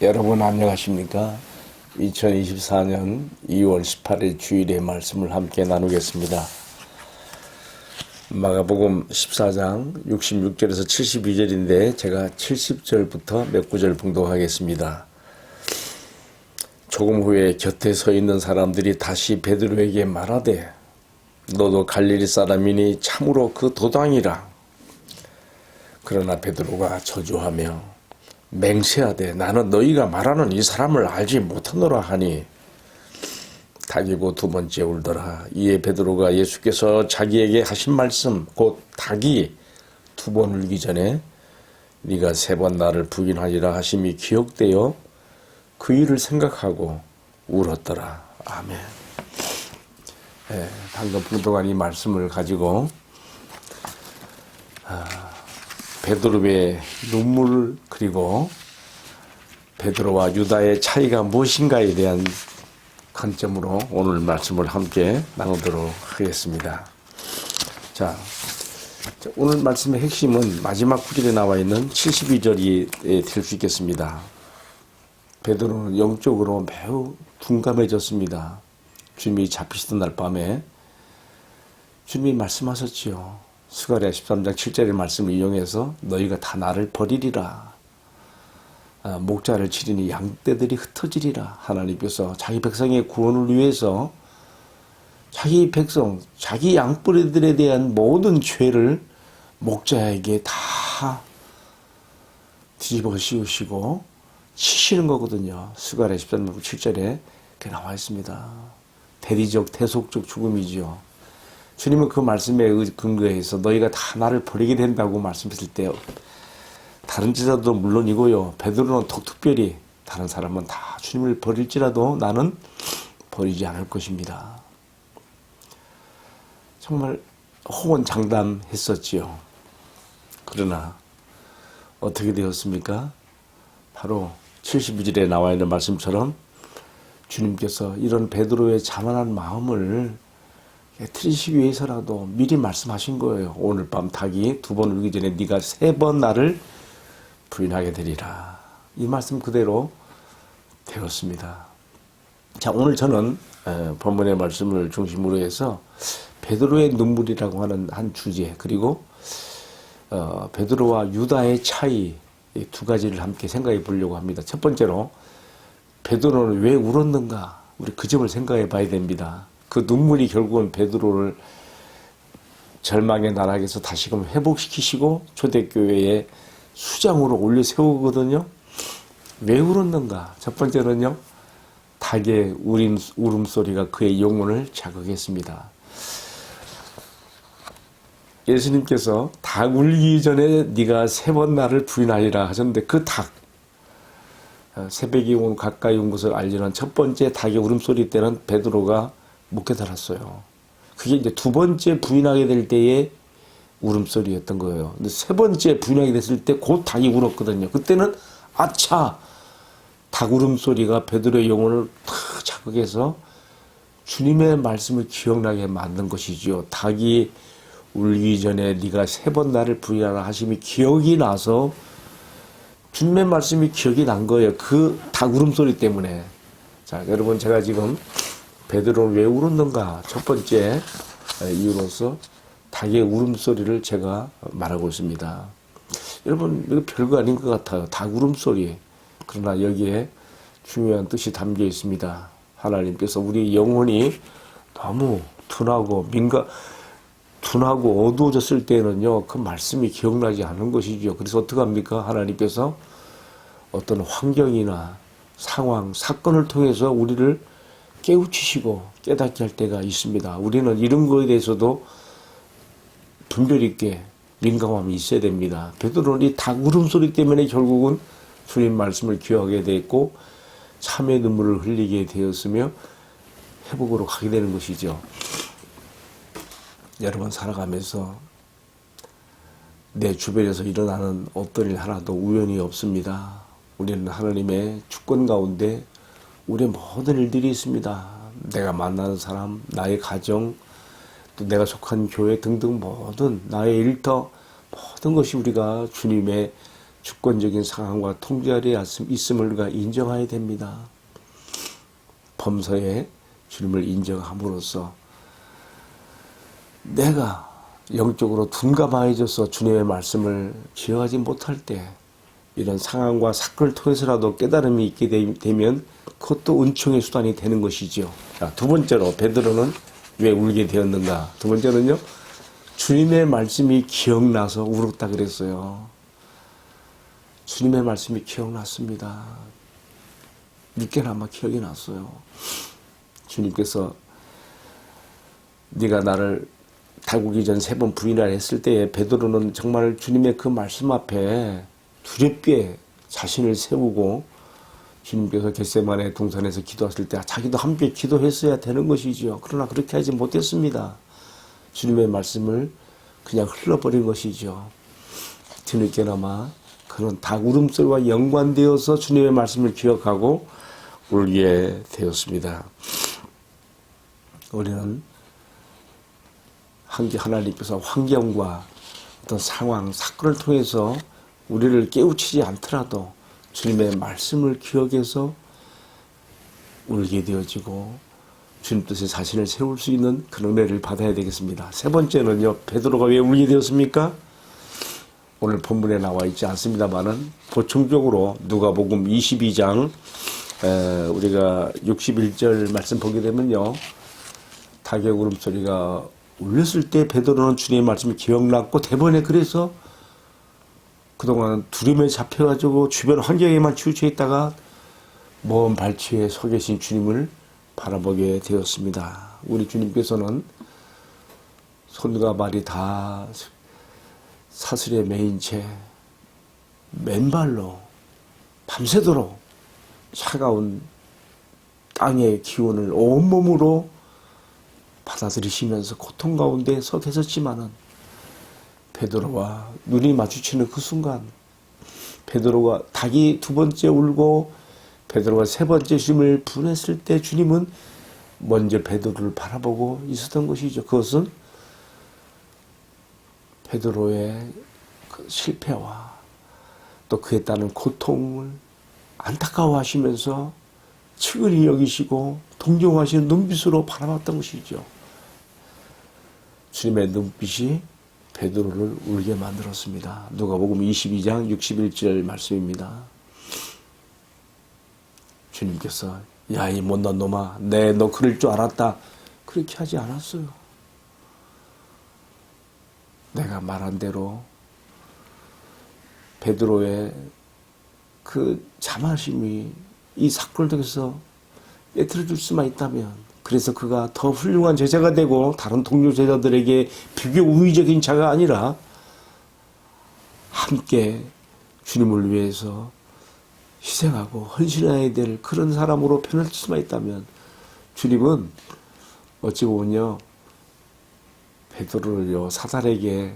여러분 안녕하십니까? 2024년 2월 18일 주일의 말씀을 함께 나누겠습니다. 마가복음 14장 66절에서 72절인데 제가 70절부터 몇 구절 봉독하겠습니다. 조금 후에 곁에 서 있는 사람들이 다시 베드로에게 말하되 너도 갈릴리 사람이니 참으로 그 도당이라. 그러나 베드로가 저주하며 맹세하되 나는 너희가 말하는 이 사람을 알지 못하노라 하니 닭이고 두 번째 울더라. 이에 베드로가 예수께서 자기에게 하신 말씀 곧 닭이 두 번 울기 전에 네가 세 번 나를 부인하리라 하심이 기억되어 그 일을 생각하고 울었더라. 아멘. 방금 봉독한 이 말씀을 가지고 베드로의 눈물 그리고 베드로와 유다의 차이가 무엇인가에 대한 관점으로 오늘 말씀을 함께 나누도록 하겠습니다. 자, 오늘 말씀의 핵심은 마지막 구절에 나와 있는 72절이 될 수 있겠습니다. 베드로는 영적으로 매우 둔감해졌습니다. 주님이 잡히시던 날 밤에 주님이 말씀하셨지요. 스가랴 13장 7절의 말씀을 이용해서 너희가 다 나를 버리리라. 목자를 치리니 양떼들이 흩어지리라. 하나님께서 자기 백성의 구원을 위해서 자기 백성, 자기 양뿌리들에 대한 모든 죄를 목자에게 다 뒤집어 씌우시고 치시는 거거든요. 스가랴 13장 7절에 그렇게 나와 있습니다. 대리적 대속적 죽음이죠. 주님은 그 말씀에 근거해서 너희가 다 나를 버리게 된다고 말씀했을 때 다른 제자도 물론이고요. 베드로는 특별히 다른 사람은 다 주님을 버릴지라도 나는 버리지 않을 것입니다. 정말 호언장담했었지요. 그러나 어떻게 되었습니까? 바로 72절에 나와 있는 말씀처럼 주님께서 이런 베드로의 자만한 마음을 틀리시기 위해서라도 미리 말씀하신 거예요. 오늘 밤 닭이 두 번 울기 전에 네가 세 번 나를 부인하게 되리라. 이 말씀 그대로 되었습니다. 자, 오늘 저는 본문의 말씀을 중심으로 해서 베드로의 눈물이라고 하는 한 주제 그리고 베드로와 유다의 차이 이 두 가지를 함께 생각해 보려고 합니다. 첫 번째로 베드로는 왜 울었는가? 우리 그 점을 생각해 봐야 됩니다. 그 눈물이 결국은 베드로를 절망의 나락에서 다시금 회복시키시고 초대교회의 수장으로 올려 세우거든요. 왜 울었는가? 첫 번째는요. 닭의 울음소리가 그의 영혼을 자극했습니다. 예수님께서 닭 울기 전에 네가 세 번 나를 부인하리라 하셨는데 그 닭, 새벽이 온 가까이 온 것을 알리는 첫 번째 닭의 울음소리 때는 베드로가 못 깨달았어요. 그게 이제 두 번째 부인하게 될 때의 울음소리였던 거예요. 근데 세 번째 부인하게 됐을 때 곧 닭이 울었거든요. 그때는 아차! 닭 울음소리가 베드로의 영혼을 탁 자극해서 주님의 말씀을 기억나게 만든 것이지요. 닭이 울기 전에 네가 세 번 나를 부인하라 하심이 기억이 나서 주님의 말씀이 기억이 난 거예요. 그 닭 울음소리 때문에. 자, 여러분 제가 지금 베드로는 왜 울었는가? 첫 번째 이유로서 닭의 울음소리를 제가 말하고 있습니다. 여러분 이거 별거 아닌 것 같아요. 닭 울음소리. 그러나 여기에 중요한 뜻이 담겨 있습니다. 하나님께서 우리 영혼이 너무 둔하고 어두워졌을 때는요. 그 말씀이 기억나지 않는 것이죠. 그래서 어떻게 합니까? 하나님께서 어떤 환경이나 상황, 사건을 통해서 우리를 깨우치시고 깨닫게 할 때가 있습니다. 우리는 이런 거에 대해서도 분별 있게 민감함이 있어야 됩니다. 베드로는 이 닭 울음소리 때문에 결국은 주님 말씀을 기억하게 됐고 참의 눈물을 흘리게 되었으며 회복으로 가게 되는 것이죠. 여러분 살아가면서 내 주변에서 일어나는 어떤 일 하나도 우연이 없습니다. 우리는 하나님의 주권 가운데 우리의 모든 일들이 있습니다. 내가 만나는 사람, 나의 가정, 또 내가 속한 교회 등등 모든 나의 일터 모든 것이 우리가 주님의 주권적인 상황과 통제 아래 있음을 우리가 인정해야 됩니다. 범서에 주님을 인정함으로써 내가 영적으로 둔감해져서 주님의 말씀을 기억하지 못할 때 이런 상황과 사건을 통해서라도 깨달음이 있게 되면 그것도 은총의 수단이 되는 것이죠. 자, 두 번째로 베드로는 왜 울게 되었는가? 두 번째는요, 주님의 말씀이 기억나서 울었다 그랬어요. 주님의 말씀이 기억났습니다. 늦게나마 기억이 났어요. 주님께서 네가 나를 다구기 전 3번 부인하라 했을 때에 베드로는 정말 주님의 그 말씀 앞에 두렵게 자신을 세우고 주님께서 겟세마네 동산에서 기도하실 때 자기도 함께 기도했어야 되는 것이죠. 그러나 그렇게 하지 못했습니다. 주님의 말씀을 그냥 흘러버린 것이죠. 뒤늦게나마 그런 닭 울음소리와 연관되어서 주님의 말씀을 기억하고 울게 되었습니다. 우리는 하나님께서 환경과 어떤 상황, 사건을 통해서 우리를 깨우치지 않더라도 주님의 말씀을 기억해서 울게 되어지고 주님 뜻에 자신을 세울 수 있는 그런 은혜를 받아야 되겠습니다. 세 번째는요, 베드로가 왜 울게 되었습니까? 오늘 본문에 나와 있지 않습니다만은 보충적으로 누가복음 22장 우리가 61절 말씀 보게 되면요, 닭의 울음소리가 울렸을 때 베드로는 주님의 말씀이 기억났고 대번에 그래서 그동안 두려움에 잡혀가지고 주변 환경에만 치우쳐 있다가 먼 발치에 서 계신 주님을 바라보게 되었습니다. 우리 주님께서는 손과 발이 다 사슬에 매인 채 맨발로 밤새도록 차가운 땅의 기운을 온몸으로 받아들이시면서 고통 가운데 서 계셨지만은 베드로와 눈이 마주치는 그 순간 베드로가 닭이 두 번째 울고 베드로가 세 번째 주님을 부인했을 때 주님은 먼저 베드로를 바라보고 있었던 것이죠. 그것은 베드로의 그 실패와 또 그에 따른 고통을 안타까워하시면서 측은히 여기시고 동정하시는 눈빛으로 바라봤던 것이죠. 주님의 눈빛이 베드로를 울게 만들었습니다. 누가복음 22장 61절 말씀입니다. 주님께서 야, 이 못난 놈아, 너 그럴 줄 알았다. 그렇게 하지 않았어요. 내가 말한 대로 베드로의 그 자만심이 이 사건을 통해서 깨트려줄 수만 있다면, 그래서 그가 더 훌륭한 제자가 되고 다른 동료 제자들에게 비교 우위적인 자가 아니라 함께 주님을 위해서 희생하고 헌신해야 될 그런 사람으로 변할 수만 있다면 주님은 어찌 보면요, 베드로를요 사단에게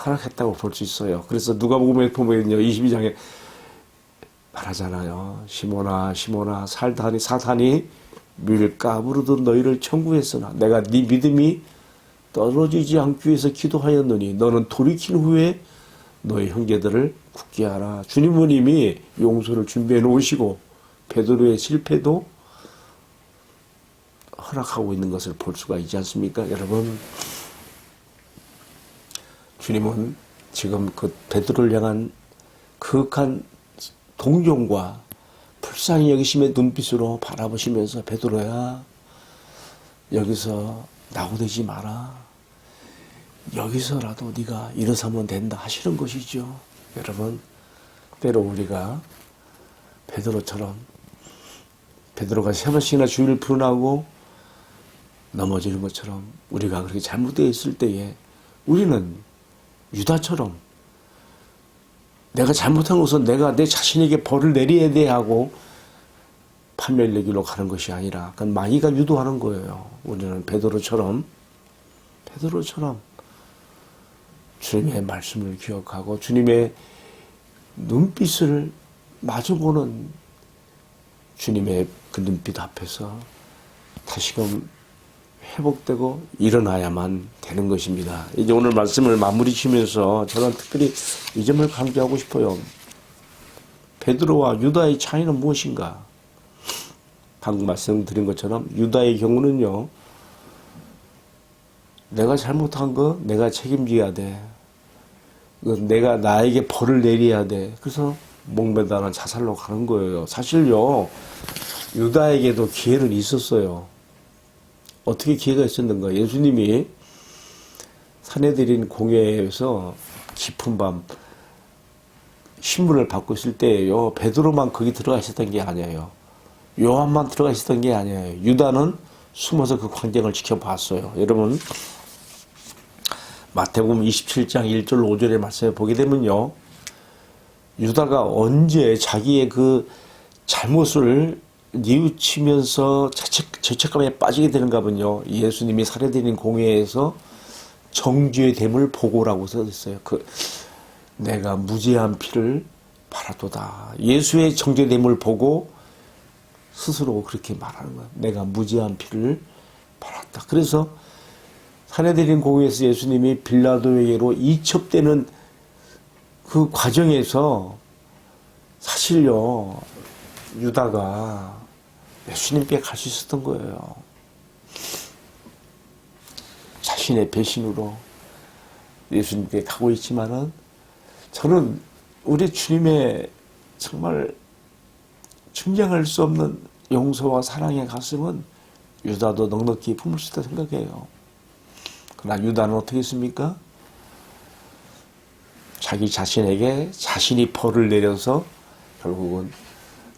허락했다고 볼 수 있어요. 그래서 누가복음에 보면요 22장에 말하잖아요. 시몬아 시몬아 사탄이 밀가부르듯 너희를 청구했으나 내가 네 믿음이 떨어지지 않기 위해서 기도하였느니 너는 돌이킨 후에 너희 형제들을 굳게 하라. 주님은 이미 용서를 준비해 놓으시고 베드로의 실패도 허락하고 있는 것을 볼 수가 있지 않습니까? 여러분, 주님은 지금 그 베드로를 향한 그윽한 동정과 불쌍히 여기심의 눈빛으로 바라보시면서 베드로야, 여기서 낙오되지 마라. 여기서라도 네가 일어서면 된다 하시는 것이죠. 여러분, 때로 우리가 베드로처럼 베드로가 3번씩이나 주님을 부인하고 넘어지는 것처럼 우리가 그렇게 잘못되어 있을 때에 우리는 유다처럼 내가 잘못한 것은 내가 내 자신에게 벌을 내려야 돼 하고 판멸 내기로 가는 것이 아니라 그건 마귀가 유도하는 거예요. 우리는 베드로처럼 주님의 말씀을 기억하고 주님의 눈빛을 마주보는 주님의 그 눈빛 앞에서 다시금 회복되고 일어나야만 되는 것입니다. 이제 오늘 말씀을 마무리 지면서 저는 특별히 이 점을 강조하고 싶어요. 베드로와 유다의 차이는 무엇인가? 방금 말씀드린 것처럼 유다의 경우는요, 내가 잘못한 거 내가 책임져야 돼. 내가 나에게 벌을 내려야 돼. 그래서 목매다는 자살로 가는 거예요. 사실요, 유다에게도 기회는 있었어요. 어떻게 기회가 있었는가? 예수님이 산헤드린 공회에서 깊은 밤 신문을 받고 있을 때예요. 베드로만 거기 들어가 있었던 게 아니에요. 요한만 들어가 있었던 게 아니에요. 유다는 숨어서 그 광경을 지켜봤어요. 여러분, 마태복음 27장 1절 5절의 말씀을 보게 되면요, 유다가 언제 자기의 그 잘못을 뉘우치면서 죄책감에 빠지게 되는가 하면요, 예수님이 살해드린 공회에서 정죄의 됨을 보고라고 써있어요. 내가 무죄한 피를 팔았도다. 예수의 정죄됨을 보고 스스로 그렇게 말하는 거야. 내가 무죄한 피를 팔았다. 그래서 산헤드린 공회에서 예수님이 빌라도에게로 이첩되는 그 과정에서 사실요, 유다가 예수님께 갈 수 있었던 거예요. 자신의 배신으로 예수님께 가고 있지만은, 저는 우리 주님의 정말 증량할 수 없는 용서와 사랑의 가슴은 유다도 넉넉히 품을 수 있다 생각해요. 그러나 유다는 어떻게 했습니까? 자기 자신에게 자신이 벌을 내려서 결국은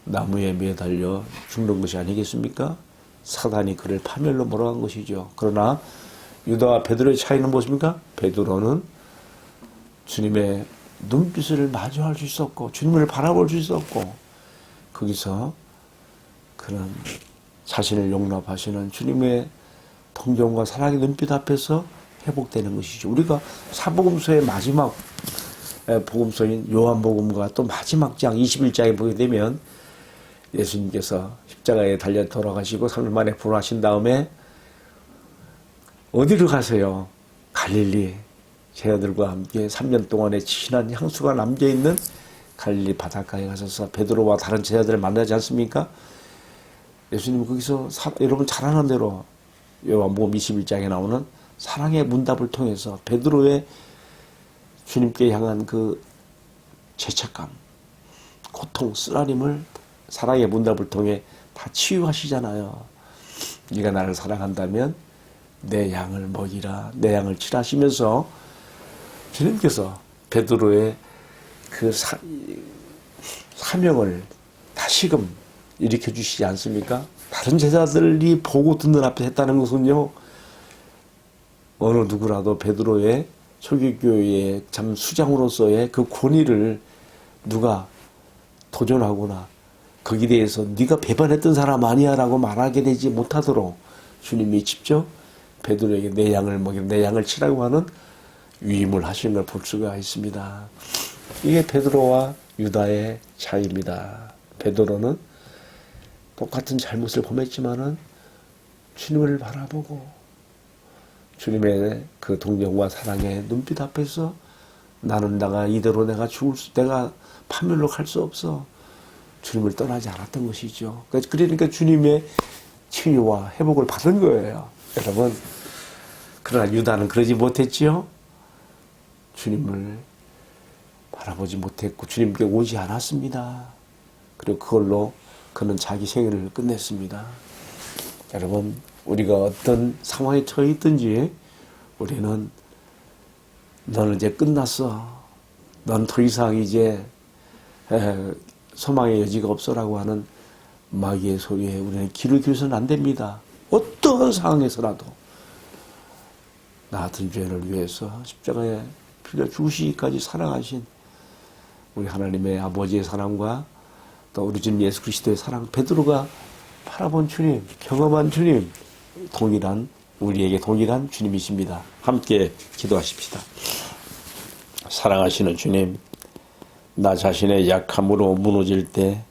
나무에 매달려 죽는 것이 아니겠습니까? 사단이 그를 파멸로 몰아간 것이죠. 그러나 유다와 베드로의 차이는 무엇입니까? 베드로는 주님의 눈빛을 마주할 수 있었고 주님을 바라볼 수 있었고, 거기서 그는 자신을 용납하시는 주님의 동정과 사랑의 눈빛 앞에서 회복되는 것이죠. 우리가 사복음서의 마지막 복음서인 요한복음과 또 마지막 장 21장에 보게 되면 예수님께서 십자가에 달려 돌아가시고 3일 만에 부활하신 다음에 어디로 가세요? 갈릴리 제자들과 함께 3년 동안의 진한 향수가 남겨있는 갈릴리 바닷가에 가셔서 베드로와 다른 제자들을 만나지 않습니까? 예수님은 거기서 여러분 잘 아는 대로 요한복음 21장에 나오는 사랑의 문답을 통해서 베드로의 주님께 향한 그 죄책감, 고통, 쓰라림을 사랑의 문답을 통해 다 치유하시잖아요. 네가 나를 사랑한다면 내 양을 먹이라, 내 양을 치라시면서 주님께서 베드로의 그 사명을 다시금 일으켜 주시지 않습니까? 다른 제자들이 보고 듣는 앞에 했다는 것은요, 어느 누구라도 베드로의 초기교회의 참 수장으로서의 그 권위를 누가 도전하거나 거기에 대해서 네가 배반했던 사람 아니야 라고 말하게 되지 못하도록 주님이 직접 베드로에게 내 양을 먹이고 내 양을 치라고 하는 위임을 하시는 걸 볼 수가 있습니다. 이게 베드로와 유다의 차이입니다. 베드로는 똑같은 잘못을 범했지만은 주님을 바라보고 주님의 그 동정과 사랑의 눈빛 앞에서 내가 이대로 내가 파멸로 갈 수 없어. 주님을 떠나지 않았던 것이죠. 그러니까 주님의 치유와 회복을 받은 거예요. 여러분, 그러나 유다는 그러지 못했지요. 주님을 바라보지 못했고 주님께 오지 않았습니다. 그리고 그걸로 그는 자기 생애를 끝냈습니다. 여러분, 우리가 어떤 상황에 처해 있든지 우리는 너는 이제 끝났어. 넌 더 이상 이제 소망의 여지가 없어라고 하는 마귀의 소리에 우리는 귀를 기울여서는 안 됩니다. 어떠한 상황에서라도 나 같은 죄인을 위해서 십자가에 빌려 죽으시기까지 사랑하신 우리 하나님의 아버지의 사랑과 또 우리 주님 예수 그리스도의 사랑, 베드로가 바라본 주님, 경험한 주님, 우리에게 동일한 주님이십니다. 함께 기도하십시다. 사랑하시는 주님, 나 자신의 약함으로 무너질 때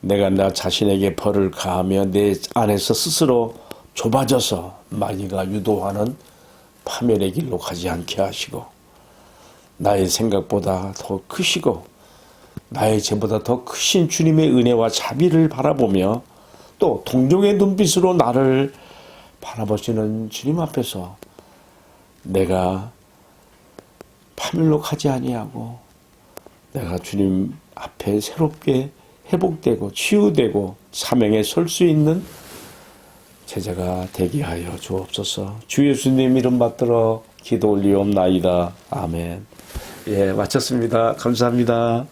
내가 나 자신에게 벌을 가하며 내 안에서 스스로 좁아져서 마귀가 유도하는 파멸의 길로 가지 않게 하시고 나의 생각보다 더 크시고 나의 죄보다 더 크신 주님의 은혜와 자비를 바라보며 또 동정의 눈빛으로 나를 바라보시는 주님 앞에서 내가 파멸록하지 아니하고 내가 주님 앞에 새롭게 회복되고 치유되고 사명에 설 수 있는 제자가 되게 하여 주옵소서. 주 예수님 이름 받들어 기도 올리옵나이다. 아멘. 예, 마쳤습니다. 감사합니다.